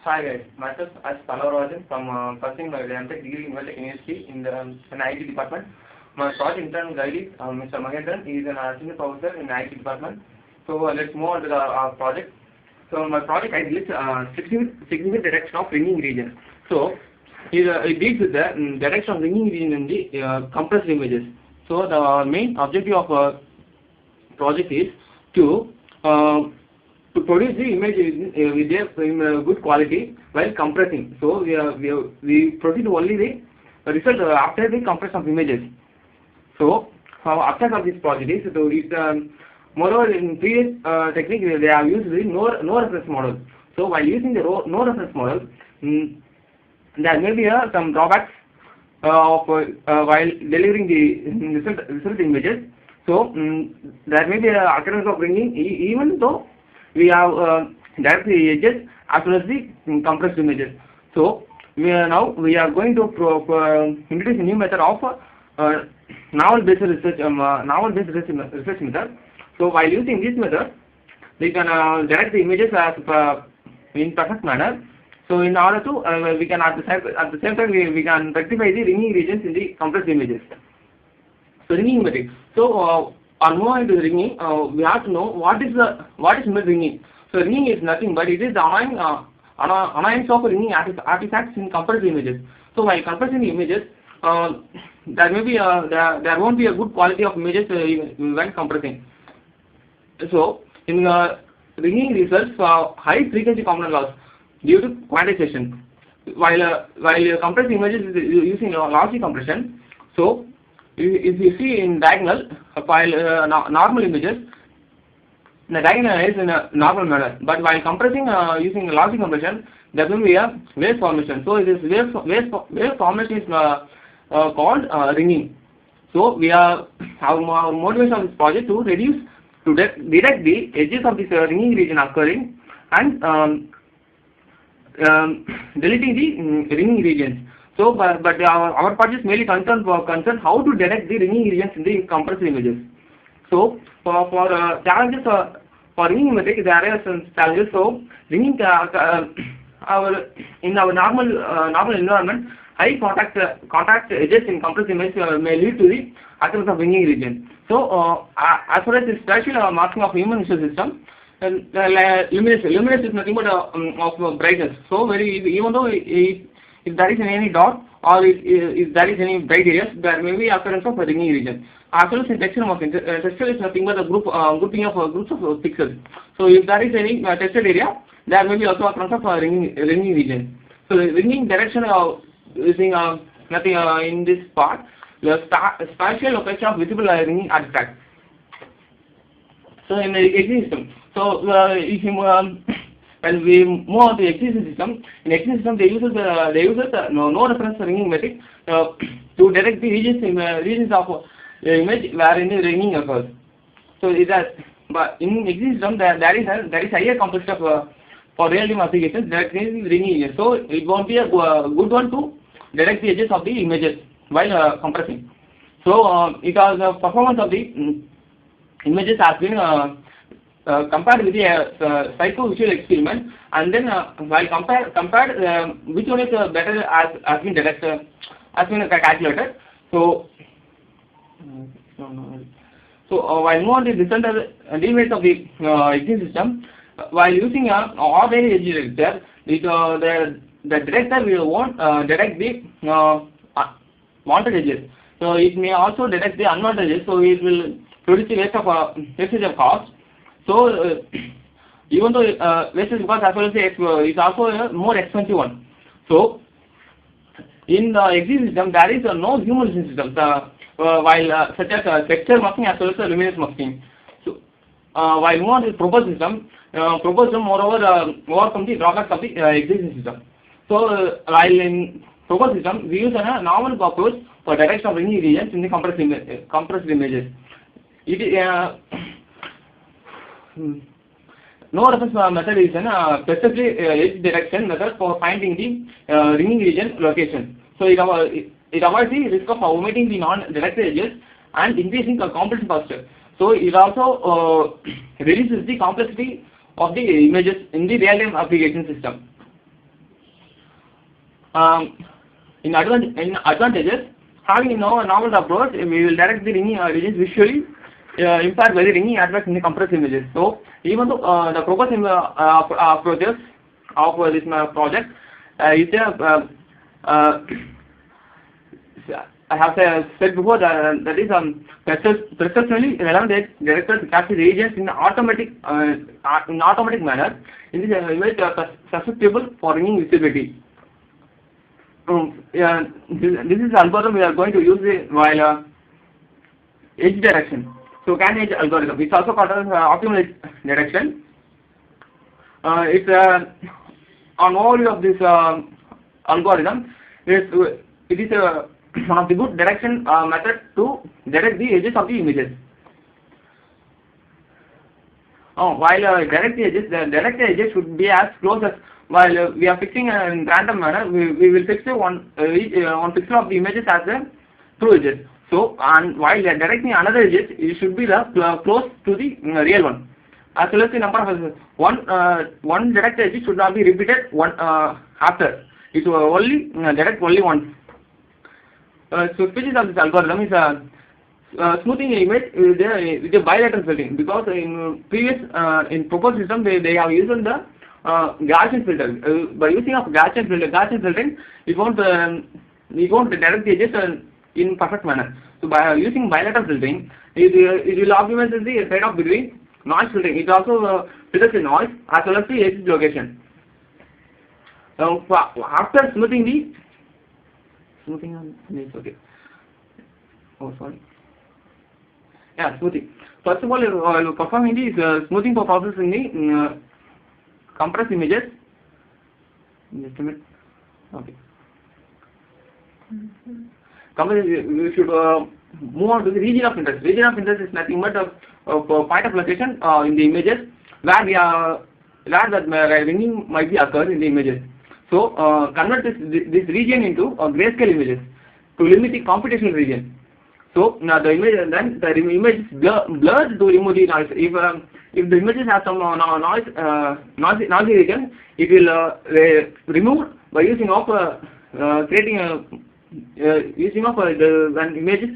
Hi guys, myself as Pallavarajan from pursuing my MTech degree in Tech University in the IT department. My project intern guide is Mr. Mahendran. He is an senior professor in the IT department. So let's move on to our project. So my project I list significant detection of ringing region. So it deals with the detection of ringing region in the compressed images. So the main objective of project is to produce the image with a good quality while compressing. So we proceed only the result after the compression of images. So after of this project is moreover in previous technique they have used the no reference model. So while using the no reference model, there may be some drawbacks while delivering the result images. So there may be an occurrence of ringing even though we have direct the edges as well as the compressed images. So we are going to introduce a new method of novel-based research method. So while using this method, we can direct the images as in perfect manner. So in order to we can at the same time we can rectify the ringing regions in the compressed images. So ringing method. So on moving to the ringing, we have to know what is ringing. So ringing is nothing but it is the annoyance of ringing artifacts in compressed images. So while compressing the images, there won't be a good quality of images when compressing. So in ringing results high frequency component loss due to quantization. While compressing images is using lossy compression. So if you see in diagonal, while normal images, the diagonal is in a normal manner, but while compressing using lossy compression, there will be a wave formation. So this wave formation is called ringing. So our motivation of this project to detect the edges of this ringing region occurring and deleting the ringing regions. So, but our project is mainly concerned how to detect the ringing regions in the compressed images. So, for challenges for ringing method, there are some challenges. So, ringing in our normal environment, high contact edges in compressed images may lead to the occurrence of ringing region. So, as far as the spatial marking of human visual system, luminance is nothing but of brightness. So, even though if there is any dot or if there is any bright areas, there may be occurrence of a ringing region. As well as in texture marking, texture is nothing but a grouping of groups of pixels. So if there is any textured area, there may be also occurrence of a ringing region. So the ringing direction using nothing in this part, the spatial location of visible ringing artifacts. So in the existing system, so if you when we move on to the existing system, in existing system they use no reference ringing method to detect the regions of the image wherein the ringing occurs. So but in existing system there is higher complexity for real-time applications that is ringing region. So it won't be a good one to detect the edges of the images while compressing. So because the performance of the images has been compared with the psycho-visual experiment, and then while compared which one is better has been calculated. So while more on the recent device of the existing system, while using an ordinary edge detector, the detector will won't detect the wanted edges. So it may also detect the unwanted edges. So it will produce the wastage of cost. So even though wastage cost as well as is also a more expensive one. So in the existing system there is no human vision system while such as texture masking as well as luminance masking. So while more on the proposed system moreover overcome the drawbacks of the existing system. So while in proposed system we use a normal approach for detection of ringing regions in the compressed images. No reference method is a specific edge detection method for finding the ringing region location. So it avoids the risk of omitting the non-detected edges and increasing the complexity faster. So it also reduces the complexity of the images in the real-time application system. in advantages, having a novel approach, we will direct the ringing regions visually impaired by the ringing artifacts in the compressed images. So even though the proposed approaches of this project is I have said before that is perceptually relevant directed to capture regions in automatic manner. In this image susceptible for ringing visibility. This is the algorithm we are going to use while edge direction. So can edge algorithm. It's also called as optimal edge direction. It's an overview of this algorithm. It is one of the good direction method to direct the edges of the images. While direct the edges should be as close as, while we are fixing in random manner, we will fix one pixel of the images as a true edges. So, and while directing another edges, it should be close to the real one. As well as the number of one direct edge should not be repeated after. It will only direct only once. So features of this algorithm is smoothing an image with a bilateral filtering, because in previous in proposed system they have used the Gaussian filter. By using of Gaussian filtering, it won't direct the edges in perfect manner. So by using bilateral filtering, it will optimize the trade-off between noise filtering. It also filters the noise as well as the edge location. So after smoothing on this, okay. Oh, sorry. Yeah, smoothing. First of all, performing the smoothing for process in the compressed images. Just a minute. Okay. We should move on to the region of interest. Region of interest is nothing but a point of location in the images where that ringing might be occurred in the images. So convert this region into grayscale images to limit the computational region. So now the image is blurred to remove the noise. If the images have some noisy region, it will remove by using of when images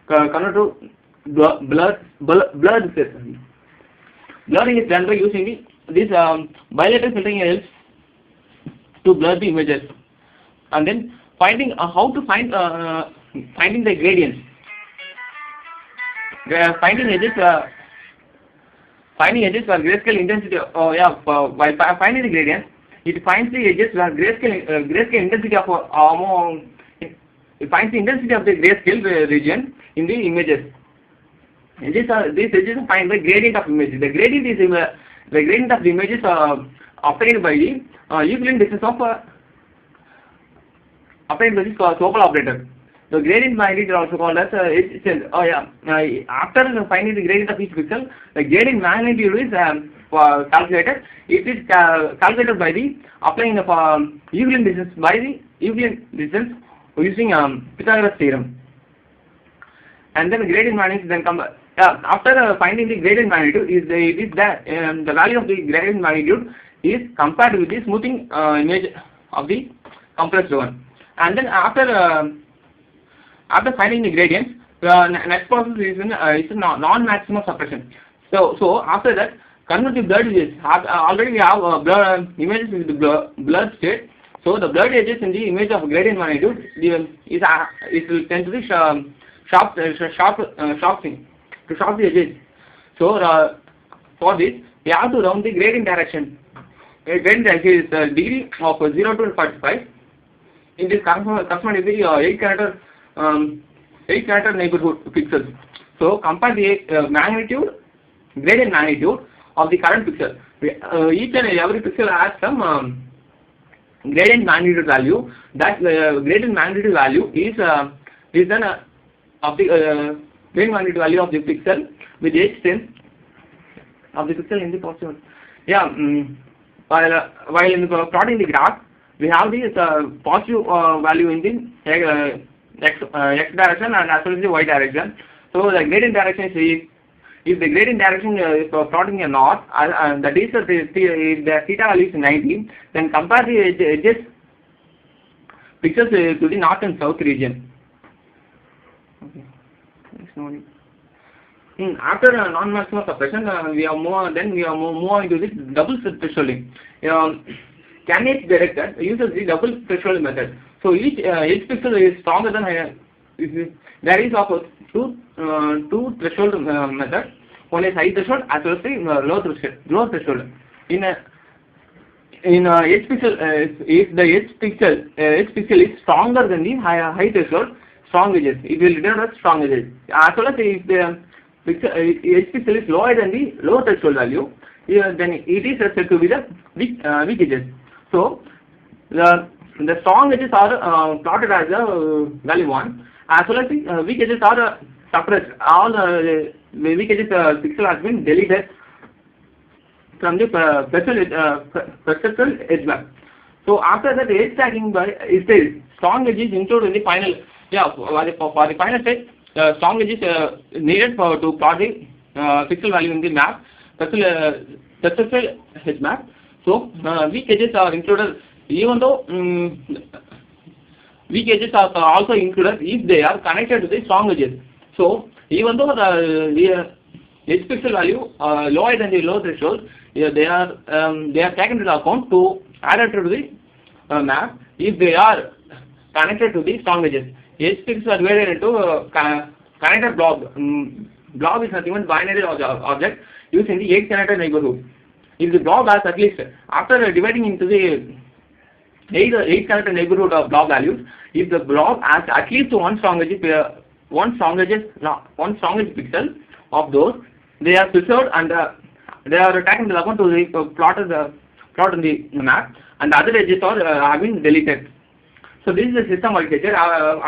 convert to blurred space. Blurring is done by using this bilateral filtering helps to blur the images, and then finding how to finding the gradients. Finding edges for grayscale intensity. By finding the gradients, it finds the edges where grayscale intensity of it finds the intensity of the grayscale region in the images. These edges are found by gradient of images. The gradient is the gradient of the images obtained by the Euclidean distance of obtained by the Sokal operator. The gradient magnitude is also called as edge change. After finding the gradient of each pixel, the gradient magnitude is calculated. It is calculated by the applying of Euclidean distance using Pythagoras theorem. And then the gradient magnitude then come. After finding the gradient magnitude, the value of the gradient magnitude is compared with the smoothing image of the compressed one. And then after finding the gradients, the next process is non-maximum suppression. So after that, convert the blurred edges. Already we have images with the blurred state. So the blurred edges in the image of gradient magnitude it will tend to the sharp the edges. So for this, we have to round the gradient direction. Gradient direction is the degree of 0 to 45. In this corresponding is the 8 character neighborhood pixels. So compare the gradient magnitude of the current pixel. Each and every pixel has some gradient magnitude value. That gradient magnitude value is then of the gradient magnitude value of the pixel with the strength of the pixel in the positive. While in plotting the graph, we have this positive value in the x direction and as well as the y direction. So the gradient direction is, if the gradient direction is plotting a north, that is the theta value is 90, then compare the edges pixels to the north and south region. Okay. After non-maximum suppression, we have move on to this double thresholding. Candidate director uses the double threshold method. So each pixel is stronger than there is of two threshold methods. One is high threshold as well as the low threshold. In H pixel, if the H pixel is stronger than the high threshold, strong edges, it will generate strong edges. As well as if the H pixel is lower than the low threshold value, then it is said to be the weak edges. So the strong edges are plotted as value 1, as well as the weak edges are suppressed. All the weak edges pixel has been deleted from the perceptual edge map. So after that, edge stacking is there. Strong edges included in the final. For the final stage, strong edges needed to plot the pixel value in the map, perceptual edge map. So weak edges are included, even though weak edges are also included if they are connected to the strong edges. So even though the edge pixel value lower than the low threshold, they are taken into account to add to the map if they are connected to the strong edges. Edge pixels are divided into connected blob. Blob is nothing but binary object used in the 8 connected neighborhood. If the blob has at least, after dividing into the 8 connected neighborhood of blob values, if the blob has at least one strong edge pixel of those, they are preserved and they are taken to the account to the plot in the map, and the other edges are have been deleted. So this is the system architecture.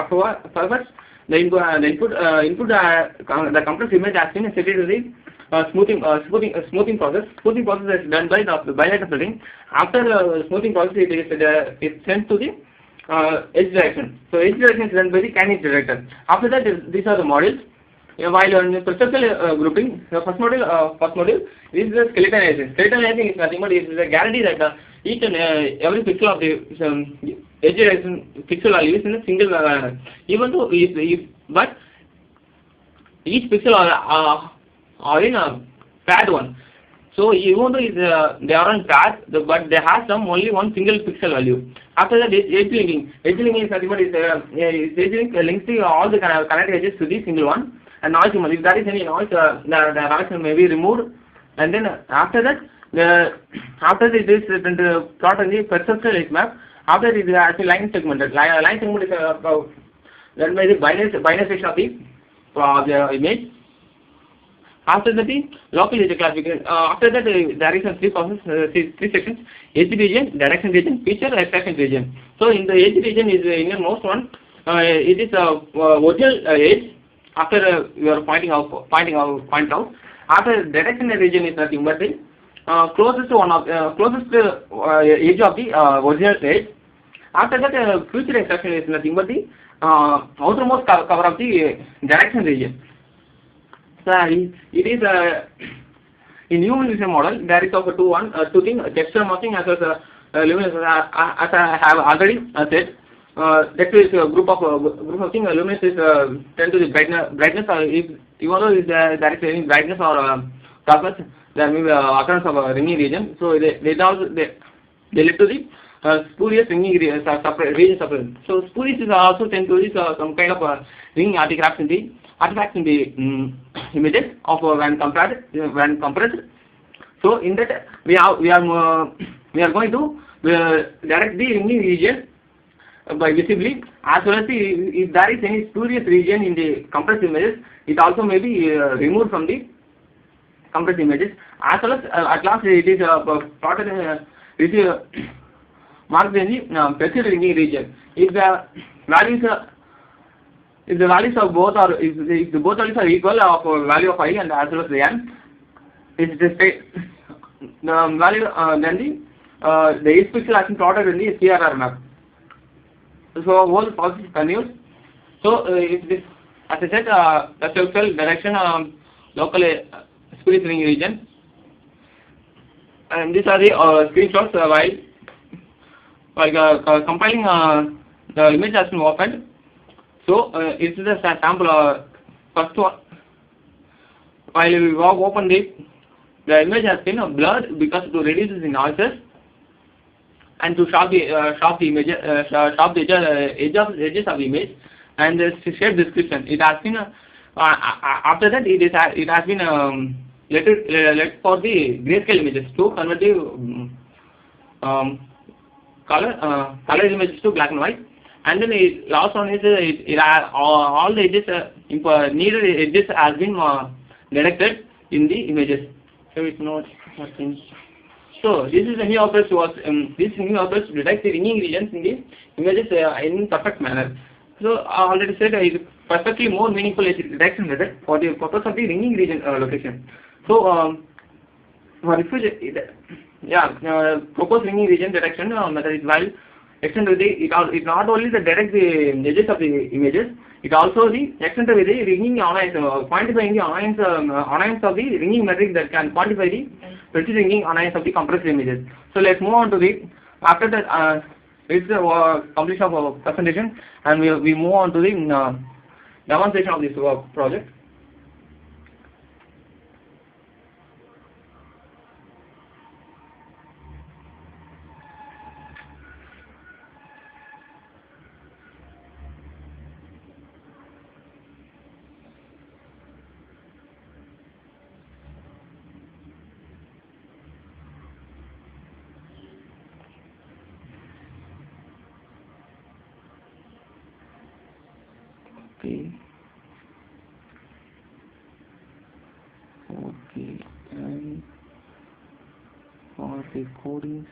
First, the compressed image has been set to the smoothing process. Smoothing process is done by the bilateral filtering. After the smoothing process, it is sent to the edge direction. So edge direction is done by the candidate director. After that, these are the models. While in the perceptual grouping, the first module is the skeleton aliasing. Skeleton aliasing is nothing but it is a guarantee that each and every pixel of the edge direction pixel value is in a single manner. Even though but each pixel are in a paired one. So even though they are on pairs, but they have only one single pixel value. After that, edge linking. Edge linking is nothing but edge link links all the connected edges to the single one. And noise removal. If there is any noise, the noise may be removed. And then after that, it is plot on the perceptual edge map. After it is actually line segmented. Line segment is done by the binary section of the image. After that, the local edge classification. After that, there is three sections: edge region, direction region, feature extraction region. So in the edge region is the innermost one. It is original edge. After you are point out. After direction region is nothing but the closest edge of the original edge. After that, future extraction is nothing but the outermost cover of the direction region. So it is in human vision model. There is of two things: texture masking as well as luminosity. As I have already said. Texture is a group of things. Luminance is tend to the brightness. If even though there is any brightness or darkness, there may be occurrence of a ringing region. So they lead to the spurious ringing region separation. So spurious is also tend to is some kind of ringing artifacts in the images of when compressed. So in that we are going to direct the ringing region by visibly, as well as if there is any spurious region in the compressed images, it also may be removed from the compressed images. As well as at last it is plotted marked in the perceived ringing region. If the values of both are if the both values are equal of value of I and as well as the n, it is the value then the edge pixel has been plotted in the CRR map. So whole process continues. So if this, as I said, perceptual direction, local spurious ringing region, and these are the screenshots while compiling the image has been opened. So it is a sample. First one, while we open the image has been blurred because to reduce the noises and to sharp the image, sharp the edges of the image, and the shape description. It has been after that it has been let for the grayscale images to convert the color images to black and white. And then last one is all the edges needed edges has been detected in the images. So it's not nothing. So this is a new approach to detect the ringing regions in the images in perfect manner. So I already said it is perfectly more meaningful detection method for the purpose of the ringing region location. So for proposed ringing region detection method is while extend with it not only the detect the edges of the images, it also the extend with the ringing annoyance, quantifying the annoyance of the ringing metric that can quantify the precise ringing annoyance of the compressed images. So let's move on to the after that it's the completion of our presentation, and we move on to the demonstration of this project. Okay, and for the coding,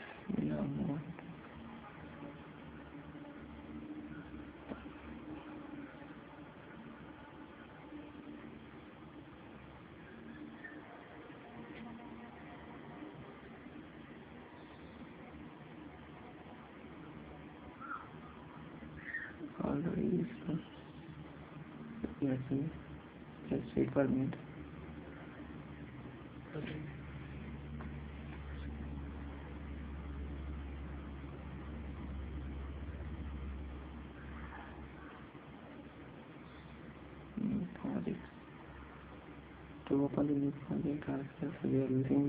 already let's see, just wait for a minute. New project. To open the new project, we are using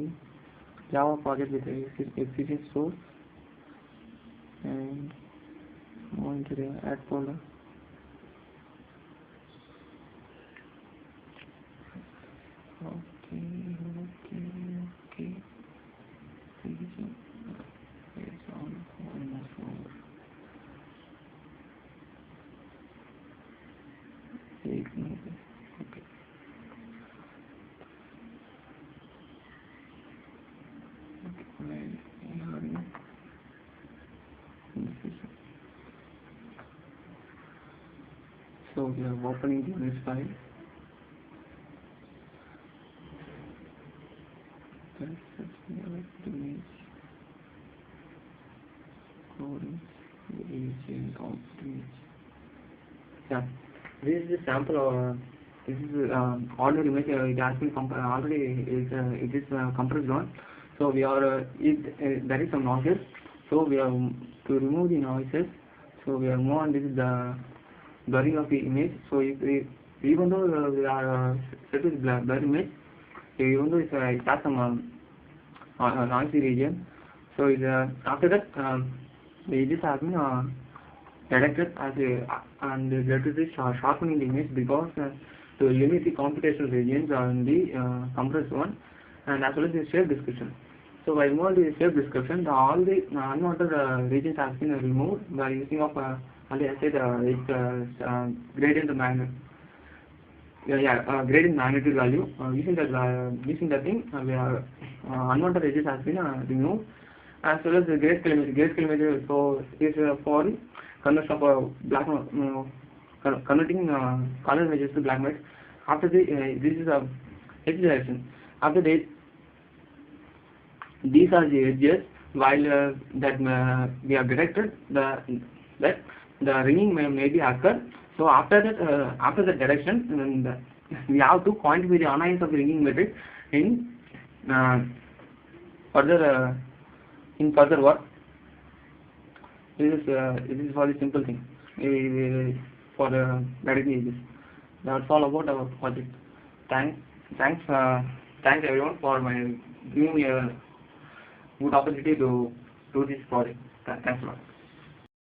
the Java project with existing source, and move into the add folder. Okay. It's on folder. Okay. So we are opening the image file. Image coding image. Yeah, this is the sample. This is ordered image. It has been already it is compressed down. So we are there is some noises. So we are to remove the noises. So we are more on this is the blurring of the image. So even though we are set with blur image, even though it has some noisy region, so after that the edges have been detected as and there is a sharpening the image because to limit the computational regions on the compressed one, and as well as the shape description. So by removing the shape description, all the unwanted regions have been removed by using of gradient magnitude. Gradient magnitude value. Using that thing, unwanted edges has been removed, as well as the grayscale image. So is for conversion of converting color images to black and white. After this is a edge direction. After that, these are the edges. While that we have detected that the ringing may be occur. So after the direction, we have to quantify the annoyance of the ringing metric in further work. This is for the simple thing. for guiding this. That's all about our project. Thanks everyone for giving me a good opportunity to do this project. Thanks a lot.